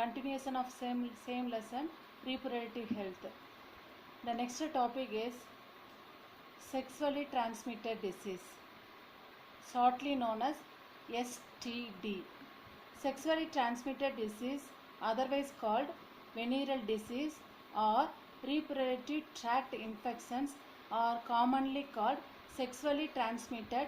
continuation of same lesson, reproductive health. The next topic is sexually transmitted disease, shortly known as STD. Sexually transmitted disease, otherwise called venereal disease or reproductive tract infections, are commonly called sexually transmitted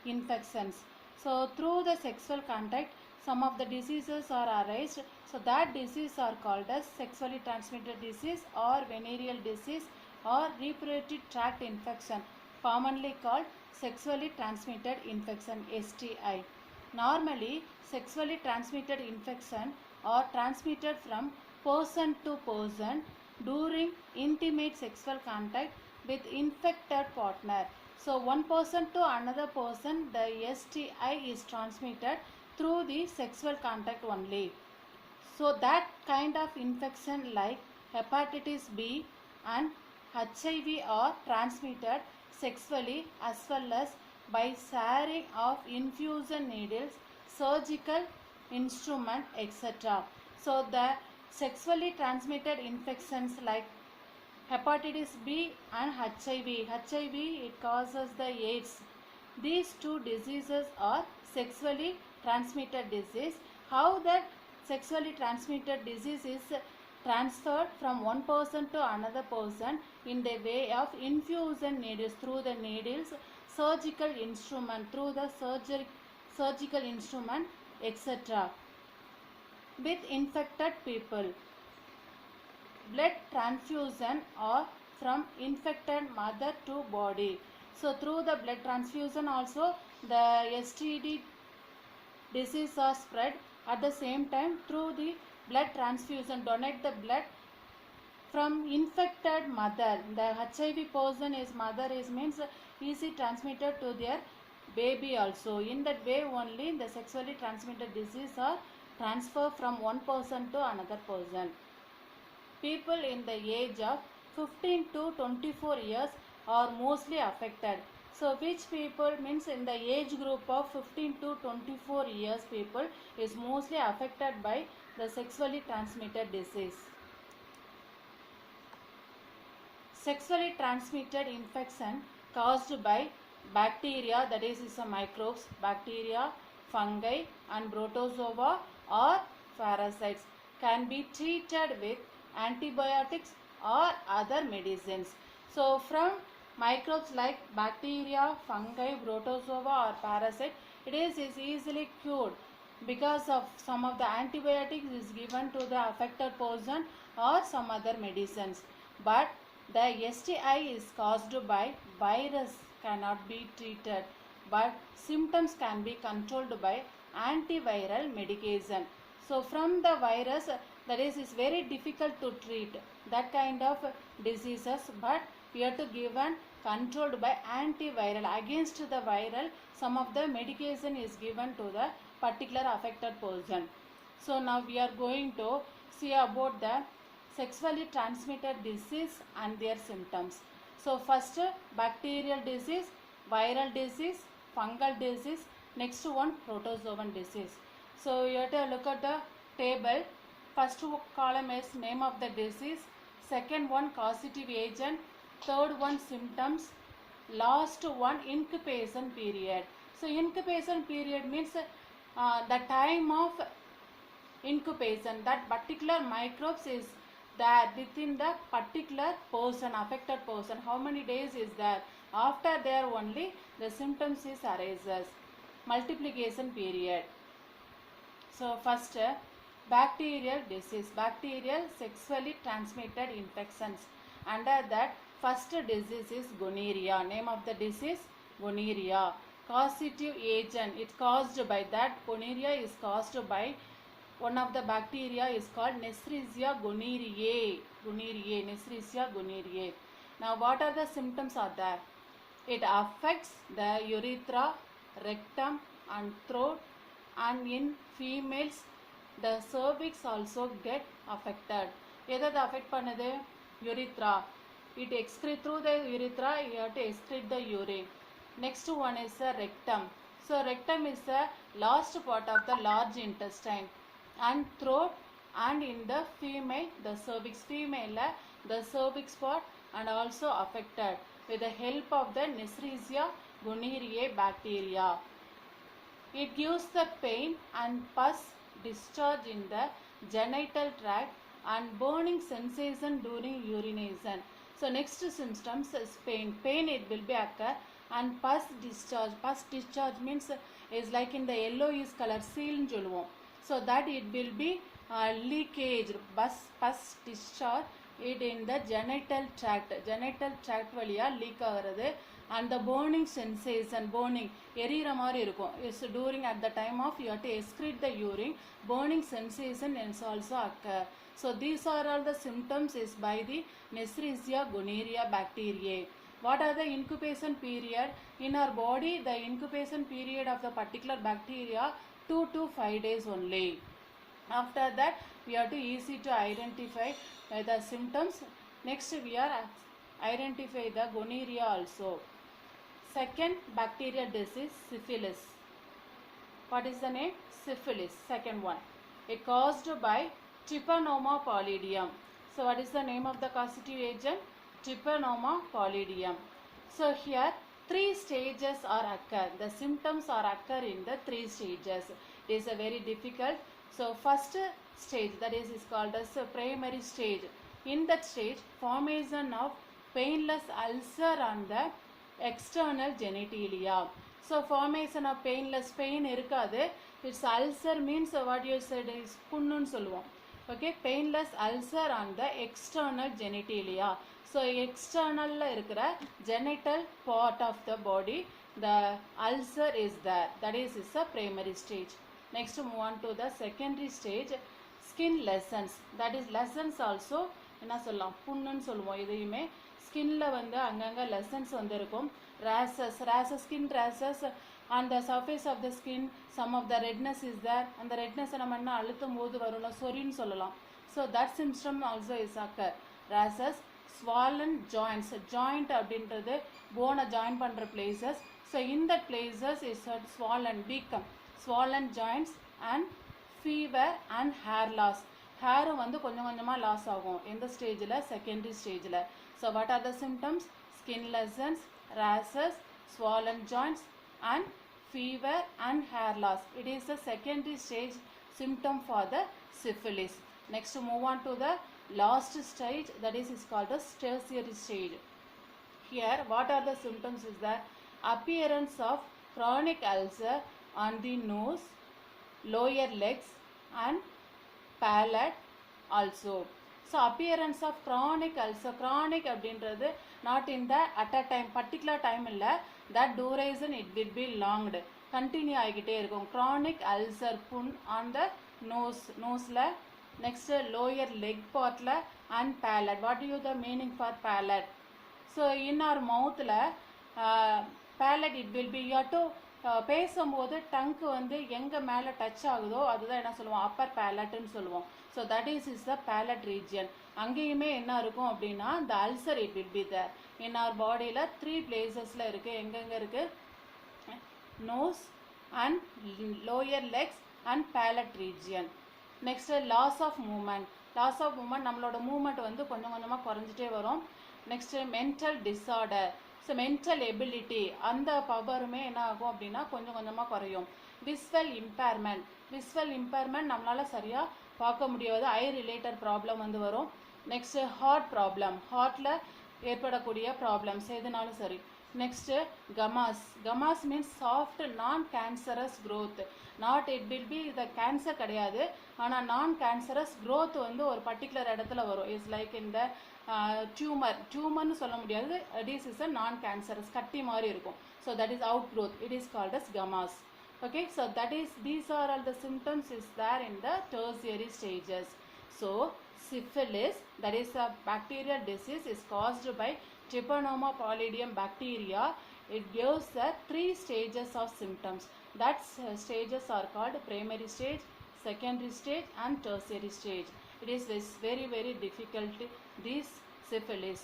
infections. So through the sexual contact, some of the diseases are arised. So that disease are called as sexually transmitted disease or venereal disease or reproductive tract infection, commonly called sexually transmitted infection, STI. Normally, sexually transmitted infection are transmitted from person to person during intimate sexual contact with infected partner. So one person to another person, the STI is transmitted through the sexual contact only. So that kind of infection like hepatitis B and HIV are transmitted sexually as well as by sharing of infusion needles, surgical instrument, etc. So the sexually transmitted infections like hepatitis B and HIV. HIV, it causes the AIDS. These two diseases are sexually transmitted disease. How that sexually transmitted disease is transferred from one person to another person in the way of infusion needles, through the needles, surgical instrument, through the surgical instrument, etc. with infected people. Blood transfusion or from infected mother to body. So through the blood transfusion also the STD disease are spread. At the same time, through the blood transfusion, donate the blood from infected mother. The HIV person is mother is means easy transmitted to their baby also. In that way only the sexually transmitted disease are transferred from one person to another person. People in the age of 15 to 24 years are mostly affected. So which people means in the age group of 15 to 24 years people is mostly affected by the sexually transmitted disease. Sexually transmitted infection caused by bacteria, that is microbes, bacteria, fungi and protozoa or parasites, can be treated with antibiotics or other medicines. So from microbes like bacteria, fungi, protozoa or parasite, it is easily cured because of some of the antibiotics is given to the affected person or some other medicines. But the STI is caused by virus, cannot be treated, but symptoms can be controlled by antiviral medication. So from the virus, that is very difficult to treat that kind of diseases, but we have to given controlled by antiviral. Against the viral, some of the medication is given to the particular affected person. So now we are going to see about the sexually transmitted disease and their symptoms. So first, bacterial disease, viral disease, fungal disease, next one protozoan disease. So you have to look at the table. First column is name of the disease, second one causative agent, third one symptoms, last one incubation period. So incubation period means the time of incubation, that particular microbes is there within the particular person, affected person. How many days is there? After there only the symptoms is arises. Multiplication period. So first, bacterial disease, bacterial sexually transmitted infections. Under that, first disease is gonorrhea. Name of the disease, gonorrhea. Causative agent, it caused by that gonorrhea is caused by one of the bacteria is called Neisseria gonorrhoeae. Neisseria gonorrhoeae. Now what are the symptoms are there? It affects the urethra, rectum and throat, and in females the cervix also get affected. Either the affect panade urethra, it excrete through the urethra, you have to excrete the urine. Next one is the rectum. So rectum is the last part of the large intestine, and throat and in the female the cervix. Female the cervix part and also affected with the help of the Neisseria gonorrhoeae bacteria. It gives the pain and pus discharge in the genital tract and burning sensation during urination. So next symptoms is pain. Pain it will be occur and pus discharge. Pus discharge means is like in the yellowish color seal சொல்லுவோம். So that it will be leakage. Pus discharge it in the genital tract. Genital tract வழியா leak ஆகிறது. And the burning sensation, burning எரியிற மாதிரி இருக்கும். Is during at the time of you have to excrete the urine, burning sensation is also occur. So these are all the symptoms is by the Neisseria gonorrhoeae bacteria. What are the incubation period? In our body, the incubation period of the particular bacteria 2 to 5 days only. After that, we have to easy to identify the symptoms. Next, we are identify the gonorrhea also. Second bacterial disease, syphilis. What is the name? Syphilis. Second one. It caused by Trypanosoma pallidum. So what is the name of the causative agent? Trypanosoma pallidum. So here 3 stages are occur. The symptoms are occur in the 3 stages. It is a very difficult. So first stage, that is called as a primary stage. In that stage, formation of painless ulcer on the external genitalia. So formation of painless, pain irukadu. It's ulcer means what you said is punnun solluvom. Okay, painless ulcer on the external genitalia. So external la irukra genital part of the body, the ulcer is there. That is a primary stage. Next move on to the secondary stage, skin lesions. That is lesions also என்ன சொல்லலாம், புண்ணுன்னு சொல்லுவோம். இதையுமே ஸ்கின்ல வந்து அங்கங்கே lessons வந்துருக்கும். Races skin races on the surface of the skin, some of the redness is there. அந்த ரெட்னஸை நம்ம என்ன அழுத்தும் போது வரும்ல, சொரின்னு சொல்லலாம். So that symptom also is occur. Rashes, swollen joints. Joint அப்படின்றது போனை ஜாயின் பண்ணுற பிளேசஸ். ஸோ இந்த places is swollen, weaken, swollen joints and fever and hair loss. ஹேரும் வந்து கொஞ்சம் கொஞ்சமாக லாஸ் ஆகும். எந்த ஸ்டேஜில்? செகண்டரி ஸ்டேஜில். So what are the symptoms? Skin lesions, rashes, swollen joints and fever and hair loss. It is the secondary stage symptom for the syphilis. Next move on to the last stage, that is called the tertiary stage. Here what are the symptoms is that appearance of chronic ulcer on the nose, lower legs and palate also. So appearance of chronic ulcer. Chronic அப்படின்றது not in the at a time, particular time இல்லை, that duration it will be longed, continue ஆகிக்கிட்டே இருக்கும். chronic ulcer புண் on the nose-ல, next lower leg part-ல and palate. What is the meaning for palate? So in our mouth-ல palate it will be, you have to பேசும்போது டங்க்கு வந்து எங்கே மேலே touch ஆகுதோ அதுதான் என்ன சொல்லுவோம், அப்பர் பேலட்டுன்னு சொல்லுவோம். So that is the palate region. அங்கேயுமே என்ன இருக்கும் அப்படின்னா the ulcer it will be there. in our பாடியில் 3 பிளேசஸில் இருக்குது. எங்கெங்கே இருக்குது? Nose and lower legs and palate region. Next loss of moment. Loss of moment, நம்மளோட மூமெண்ட் வந்து கொஞ்சம் கொஞ்சமாக குறைஞ்சிட்டே வரும். Next mental disorder. So mental ability, அந்த பவருமே என்ன ஆகும் அப்படின்னா கொஞ்சம் கொஞ்சமாக குறையும். Visual impairment. விஸ்வல் இம்பேர்மெண்ட் நம்மளால் சரியாக பார்க்க முடியாது. ஐ ரிலேட்டட் ப்ராப்ளம் வந்து வரும். Next heart problem. ஹார்ட்டில் ஏற்படக்கூடிய ப்ராப்ளம்ஸ் எதுனாலும் சரி. Next gummas. Gummas means soft non cancerous growth. Not it will be the cancer கிடையாது, ஆனால் நான் கேன்சரஸ் க்ரோத் வந்து ஒரு பர்டிகுலர் இடத்துல வரும். இட்ஸ் லைக் இந்த டியூமர்னு சொல்ல முடியாது. இட் இஸ் அ நான் கேன்சரஸ், கட்டி மாதிரி இருக்கும். So that is out growth. It is called as gummas. Okay, so that is, these are all the symptoms is there in the tertiary stages. So syphilis, that is a bacterial disease, is caused by Trypanosoma pallidum bacteria. It gives the 3 stages of symptoms. That stages are called primary stage, secondary stage and tertiary stage. It is very very difficult, this syphilis.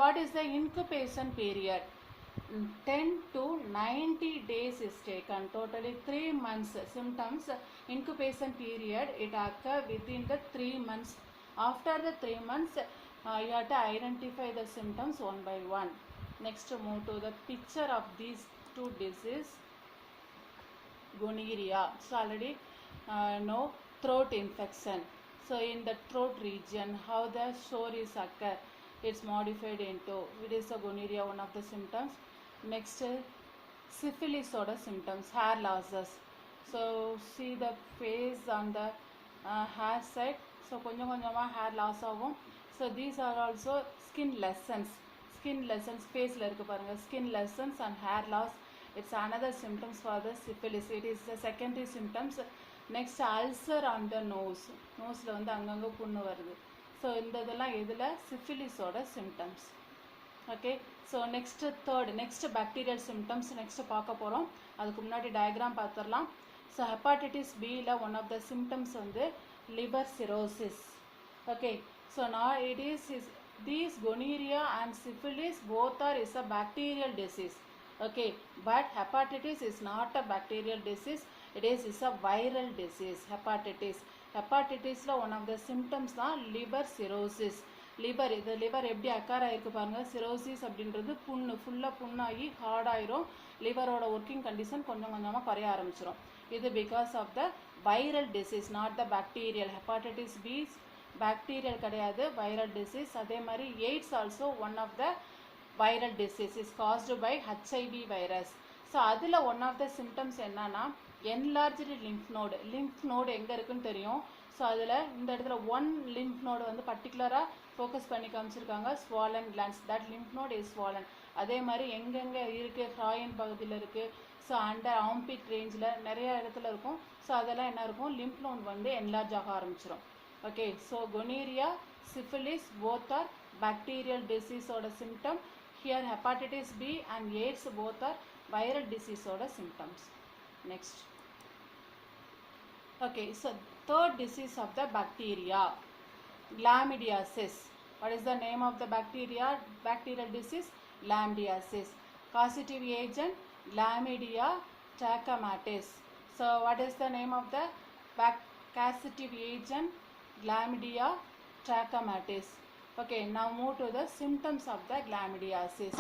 What is the incubation period? 10 to 90 days is taken, totally 3 months. Symptoms incubation period, it occur within the 3 months. After the 3 months, you have to identify the symptoms one by one. Next, move to the picture of these two diseases. Gonorrhea, so already know throat infection. So in the throat region, how the sore is occur, it's modified into, it is a gonorrhea, one of the symptoms. Next, syphilis order symptoms, hair losses. So see the face on the hair side, so konjam konjama hair loss agum. So these are also skin lesions, face la irukku parunga, skin lesions and hair loss. It's another symptoms for the syphilis. It is the secondary symptoms. Next, ulcer on the nose la வந்து அங்கங்க புண்ணு வருது. So இந்த இதெல்லாம் எதில் சிஃபிலிஸோட symptoms. Okay, so next bacterial symptoms next பார்க்க போகிறோம். அதுக்கு முன்னாடி டயக்ராம் பார்த்துடலாம். ஸோ ஹெப்பாட்டிட்டிஸ் பியில் ஒன் ஆஃப் த சிம்டம்ஸ் வந்து லிவர் சிரோசிஸ். ஓகே, ஸோ நான் it is these gonorrhea and syphilis both are is a bacterial disease. Okay, but hepatitis is not a bacterial disease, it is a viral disease. Hepatitis la one of the symptoms தான் liver cirrhosis. Liver, இது liver எப்படி occur ஆகிருக்கு பாருங்கள். Cirrhosis அப்படின்றது புண்ணு, ஃபுல்லாக புண்ணாகி heart ஆயிரும். லிவரோட working condition கொஞ்சம் கொஞ்சமாக குறைய ஆரம்பிச்சிடும். இது because of the viral disease, not the bacterial. Hepatitis B bacterial கிடையாது, வைரல் டிசீஸ். அதே மாதிரி AIDS also one of the viral disease is caused by HIV virus. So அதில் ஒன் ஆஃப் த சிம்டம்ஸ் என்னன்னா என்லார்ஜ்டு லிம்ஃப் நோடு எங்கே இருக்குன்னு தெரியும். So அதில் இந்த இடத்துல ஒன் லிம்ஃப் நோடு வந்து பர்டிகுலராக ஃபோக்கஸ் பண்ணி காமிச்சிருக்காங்க, swollen glands, that lymph node is swollen. அதே மாதிரி எங்கெங்கே இருக்குது, ஹாயின் பகுதியில் இருக்குது, ஸோ அண்டர் ஆம்பிட் ரேஞ்சில் நிறைய இடத்துல இருக்கும். ஸோ அதெல்லாம் என்ன இருக்கும், லிம்ஃப் நோட் வந்து என்லார்ஜ் ஆக ஆரம்பிச்சிடும். Okay, so gonorrhea, syphilis both are bacterial disease ஓட symptom. Here hepatitis B and AIDS both are viral disease ஓட symptoms. Next. Okay, so third disease of the bacteria, chlamydiasis. What is the name of the bacterial disease? Chlamydiasis. Causative agent Chlamydia trachomatis. So what is the name of the causative agent? Chlamydia trachomatis. Okay, now move to the symptoms of the chlamydiasis.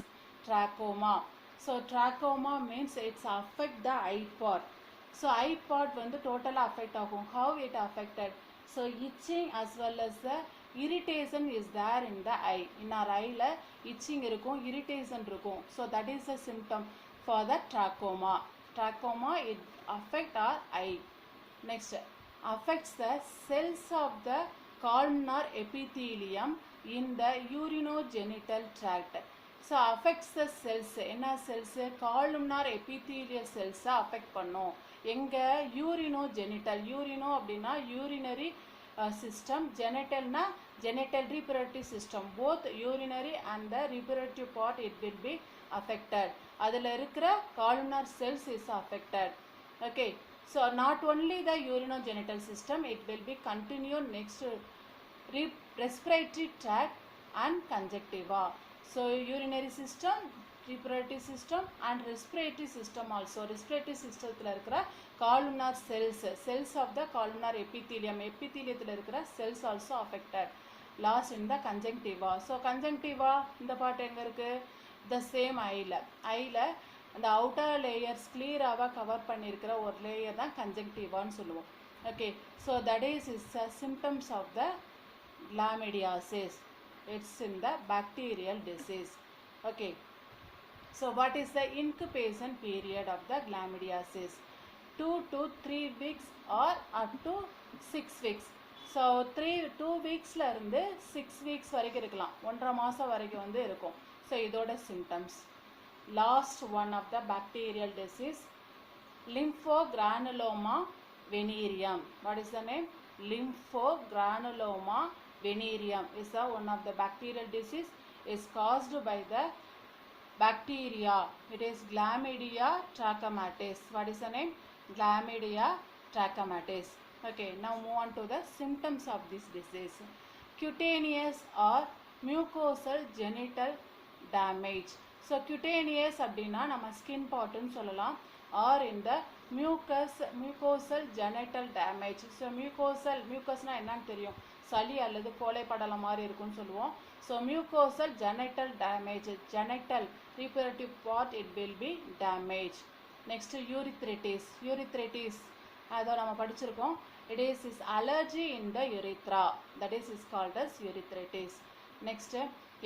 Trachoma. So trachoma means it's affect the eye part. So eye part வந்து totally affect ஆகும். How it affected? So itching as well as the irritation is there in the eye. In our eye la itching இருக்கும், irritation இருக்கும். So that is the symptom for the trachoma. Trachoma, it affect our eye. Next, affects the cells of the columnar epithelium in the urinogenital tract. So affects the cells, என்ன cells, columnar epithelial cells affect பண்ணும். எங்க urinogenital, urino அப்படின்னா urinary system, genitalனா genital reproductive system, both urinary and the reproductive part it will be affected. அதில் இருக்கிற columnar cells is affected. Okay, so not only the urinogenital system, it will be continued next respiratory tract and conjunctiva. So urinary system, reproductive system and respiratory system also. Respiratory system ல இருக்கிற columnar cells of the columnar epithelium இருக்கிற cells also affected. Last in the conjunctiva. So conjunctiva இந்த part எங்க இருக்கு, the same ஐல அந்த outer layers clear-ஆக cover பண்ணியிருக்கிற ஒரு layer தான் conjunctivaன்னு சொல்லுவோம். Okay, so that is symptoms of the chlamydiasis. It's in the bacterial disease. Okay, so what is the incubation period of the chlamydiasis? 2 to 3 weeks or up to 6 weeks. So 2 weeksல இருந்து 6 weeks வரைக்கும் இருக்கலாம், 1.5 மாதம் வரைக்கும் வந்து இருக்கும். So இதோட symptoms. Last one of the bacterial disease, lymphogranuloma venereum. What is the name? Lymphogranuloma venereum is one of the bacterial disease, is caused by the bacteria. It is Chlamydia trachomatis. What is the name? Chlamydia trachomatis. Okay, now move on to the symptoms of this disease. Cutaneous or mucosal genital damage. So cutaneous அப்படின்னா நம்ம skin பார்ட்டுன்னு சொல்லலாம், R இந்த mucosal genital damage. So மியூக்கஸ்னால் என்னன்னு தெரியும், சளி அல்லது கோழைப்படலம் மாதிரி இருக்குன்னு சொல்லுவோம். So mucosal genital damage, genital reproductive part it will be damaged. Next urethritis அதோ நம்ம படிச்சிருக்கோம். It is allergy in the urethra, that is called as urethritis. Next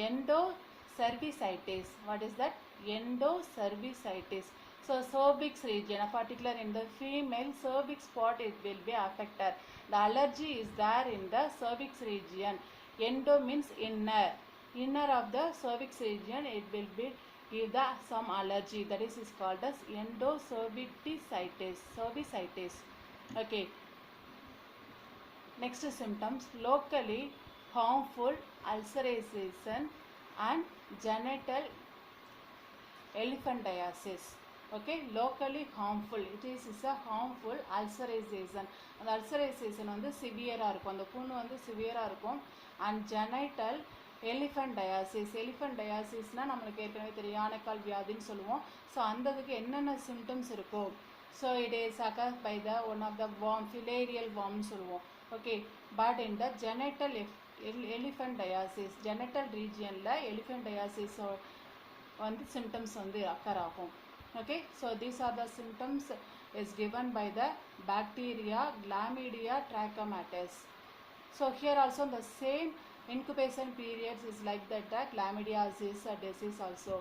endocervicitis. What is that? Endocervicitis. So cervix region, particular in the female cervix part it will be affected. The allergy is there in the cervix region. Endo means inner of the cervix region it will be give the some allergy, that is called as endocervicitis. Okay, next symptoms, locally harmful ulceration and genital elephantiasis. Okay, locally harmful, it is a harmful ulceration. அந்த ulceration வந்து சிவியராக இருக்கும், அந்த புண்ணு வந்து சிவியராக இருக்கும். And genital எலிஃபென்டையாசிஸ்னால் நம்மளுக்கு ஏற்கனவே தெரியும், யானைக்கால் வியாதின்னு சொல்லுவோம். ஸோ அந்த இதுக்கு என்னென்ன சிம்டம்ஸ் இருக்கும், so it is occurs by the one of the worm, filarial வார்ம்னு சொல்லுவோம். ஓகே, பட் இந்த ஜெனைட்டல் எலிஃபென்டையாசிஸ், ஜெனைட்டல் ரீஜியனில் எலிஃபென்டையாசிஸ் வந்து சிம்டம்ஸ் வந்து அக்கர் ஆகும். Okay, so these are the symptoms is given by the bacteria Chlamydia trachomatis. So here also the same incubation periods is like that, chlamydiasis disease also.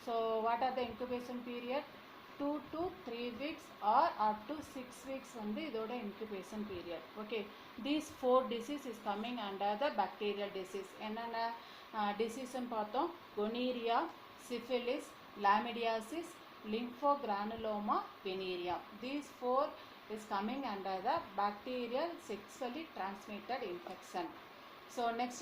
So what are the incubation period? 2 to 3 weeks or up to 6 weeks வந்து இதோட incubation period. Okay, these 4 disease is coming under the bacterial disease. என்னென்ன disease பார்த்தோம், gonorrhea, syphilis, chlamydiasis, lymphogranuloma, venerea. These 4 is coming under the bacterial sexually transmitted infection. So next